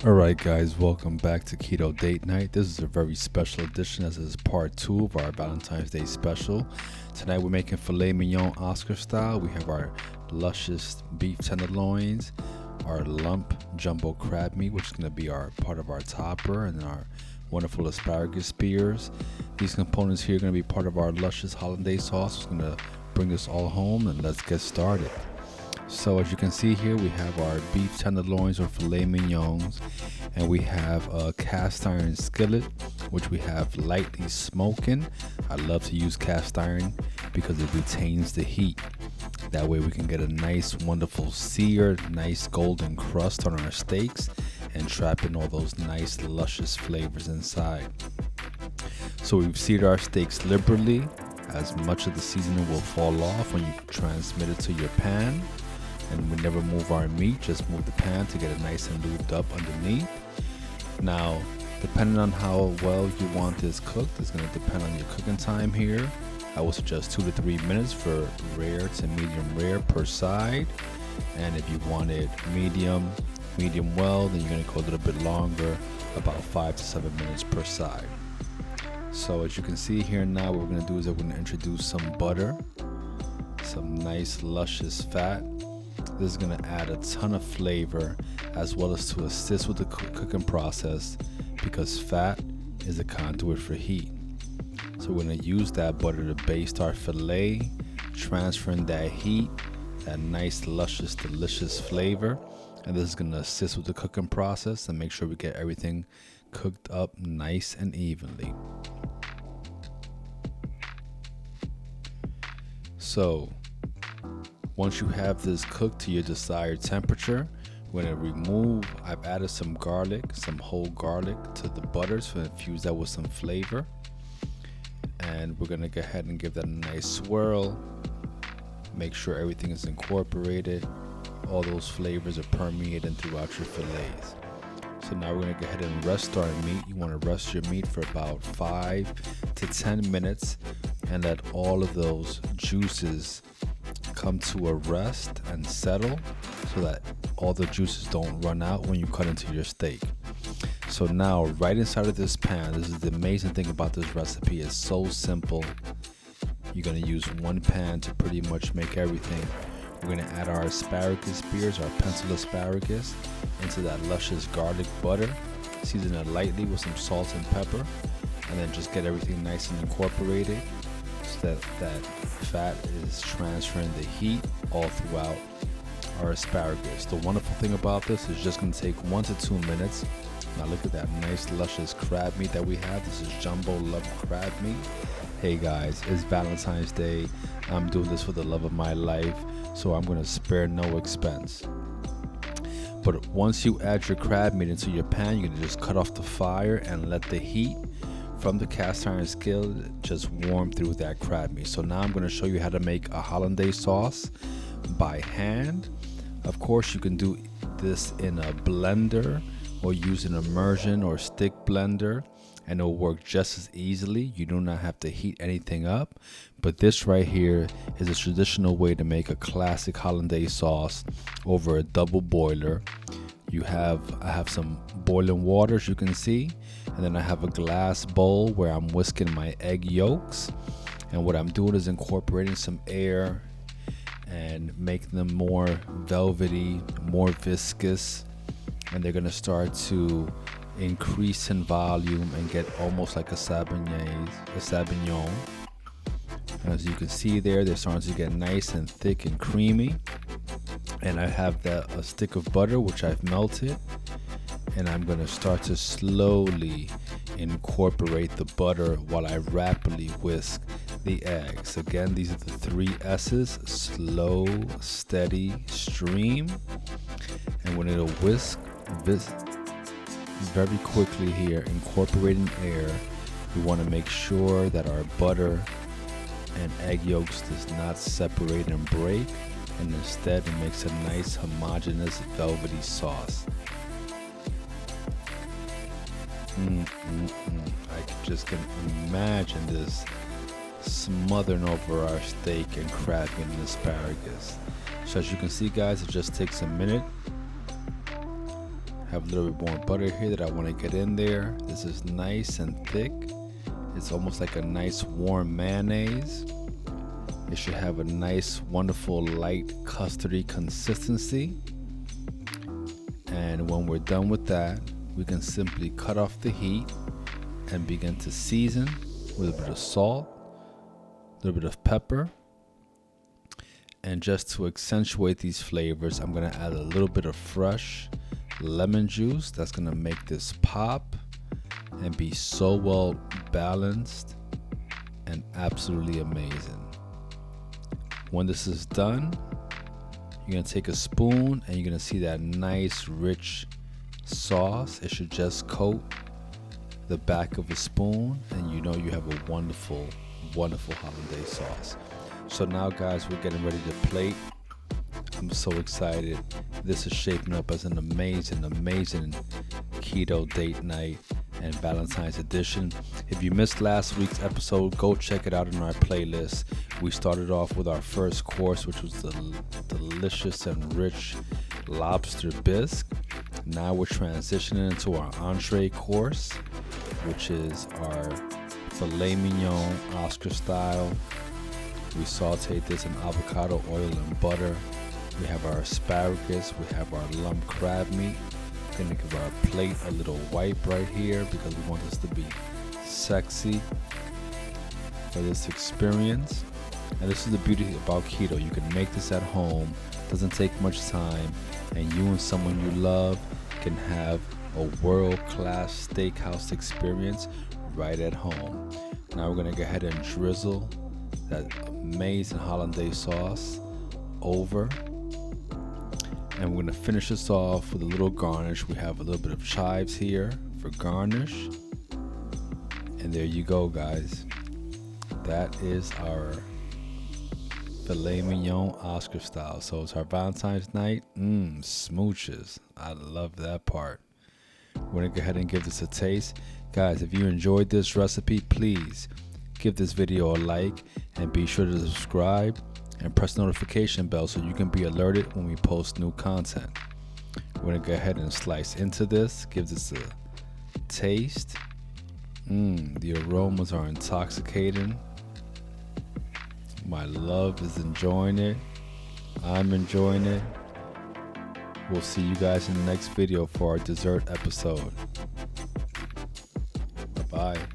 Alright guys, welcome back to Keto Date Night. This is a very special edition as this is part 2 of our Valentine's Day special. Tonight we're making Filet Mignon Oscar Style. We have our luscious beef tenderloins, our lump jumbo crab meat, which is going to be our part of our topper, and then our wonderful asparagus spears. These components here are going to be part of our luscious Hollandaise sauce. It's going to bring this all home, and let's get started. So as you can see here, we have our beef tenderloins or filet mignons, and we have a cast iron skillet, which we have lightly smoking. I love to use cast iron because it retains the heat. That way we can get a nice, wonderful seared, nice golden crust on our steaks and trap in all those nice, luscious flavors inside. So we've seared our steaks liberally, as much of the seasoning will fall off when you transmit it to your pan. And we never move our meat, just move the pan to get it nice and lubed up underneath. Now, depending on how well you want this cooked, it's going to depend on your cooking time here. I would suggest 2 to 3 minutes for rare to medium rare per side. And if you want it medium well, then you're going to go a little bit longer, about 5 to 7 minutes per side. So as you can see here now, what we're going to do is we're going to introduce some butter, some nice luscious fat. This is going to add a ton of flavor as well as to assist with the cooking process, because fat is a conduit for heat. So we're going to use that butter to baste our filet, transferring that heat, that nice, luscious, delicious flavor. And this is going to assist with the cooking process and make sure we get everything cooked up nice and evenly. So once you have this cooked to your desired temperature, we're going to remove, I've added some garlic, some whole garlic to the butter to infuse that with some flavor. And we're going to go ahead and give that a nice swirl. Make sure everything is incorporated. All those flavors are permeating throughout your fillets. So now we're going to go ahead and rest our meat. You want to rest your meat for about 5 to 10 minutes and let all of those juices come to a rest and settle, so that all the juices don't run out when you cut into your steak. So now right inside of this pan, this is the amazing thing about this recipe, it's so simple. You're going to use one pan to pretty much make everything. We're going to add our asparagus spears, our pencil asparagus, into that luscious garlic butter, season it lightly with some salt and pepper, and then just get everything nice and incorporated, so that fat is transferring the heat all throughout our asparagus. The wonderful thing about this is just going to take 1 to 2 minutes. Now look at that nice luscious crab meat that we have. This is jumbo lump crab meat. Hey guys, it's Valentine's Day. I'm doing this for the love of my life, so I'm going to spare no expense. But once you add your crab meat into your pan, you're going to just cut off the fire and let the heat from the cast iron skillet just warm through that crab meat. So now I'm going to show you how to make a hollandaise sauce by hand. Of course, you can do this in a blender or use an immersion or stick blender, and it'll work just as easily. You do not have to heat anything up. But this right here is a traditional way to make a classic hollandaise sauce over a double boiler. I have some boiling water, as you can see, and then I have a glass bowl where I'm whisking my egg yolks. And what I'm doing is incorporating some air and making them more velvety, more viscous, and they're gonna start to increase in volume and get almost like a sabaignon. As you can see there, they're starting to get nice and thick and creamy. And I have a stick of butter which I've melted, and I'm going to start to slowly incorporate the butter while I rapidly whisk the eggs. Again, these are the 3 S's: slow, steady, stream. And when it'll whisk very quickly here, incorporating air, we want to make sure that our butter and egg yolks does not separate and break, and instead it makes a nice homogeneous velvety sauce. I just can imagine this smothering over our steak and crab and asparagus. So as you can see, guys, it just takes a minute. Have a little bit more butter here that I want to get in there. This is nice and thick. It's almost like a nice warm mayonnaise. It should have a nice, wonderful, light custardy consistency. And when we're done with that, we can simply cut off the heat and begin to season with a bit of salt, a little bit of pepper. And just to accentuate these flavors, I'm going to add a little bit of fresh lemon juice. That's going to make this pop and be so well balanced and absolutely amazing. When this is done, you're going to take a spoon and you're going to see that nice rich sauce. It should just coat the back of a spoon, and you know you have a wonderful, wonderful hollandaise sauce. So now, guys, we're getting ready to plate. I'm so excited. This is shaping up as an amazing, amazing keto date night and Valentine's edition. If you missed last week's episode, go check it out in our playlist. We started off with our first course, which was the delicious and rich lobster bisque. Now we're transitioning into our entree course, which is our Filet Mignon Oscar Style. We sauteed this in avocado oil and butter. We have our asparagus. We have our lump crab meat. We're going to give our plate a little wipe right here because we want this to be sexy for this experience. And this is the beauty about keto. You can make this at home. Doesn't take much time. And you and someone you love can have a world-class steakhouse experience right at home. Now we're going to go ahead and drizzle that amazing hollandaise sauce over. And we're going to finish this off with a little garnish. We have a little bit of chives here for garnish. And there you go, guys. That is our Filet Mignon Oscar Style. So it's our Valentine's night. Smooches. I love that part. We're going to go ahead and give this a taste. Guys, if you enjoyed this recipe, please give this video a like and be sure to subscribe and press the notification bell so you can be alerted when we post new content. We're going to go ahead and slice into this, give this a taste. The aromas are intoxicating. My love is enjoying it. I'm enjoying it. We'll see you guys in the next video for our dessert episode. Bye-bye.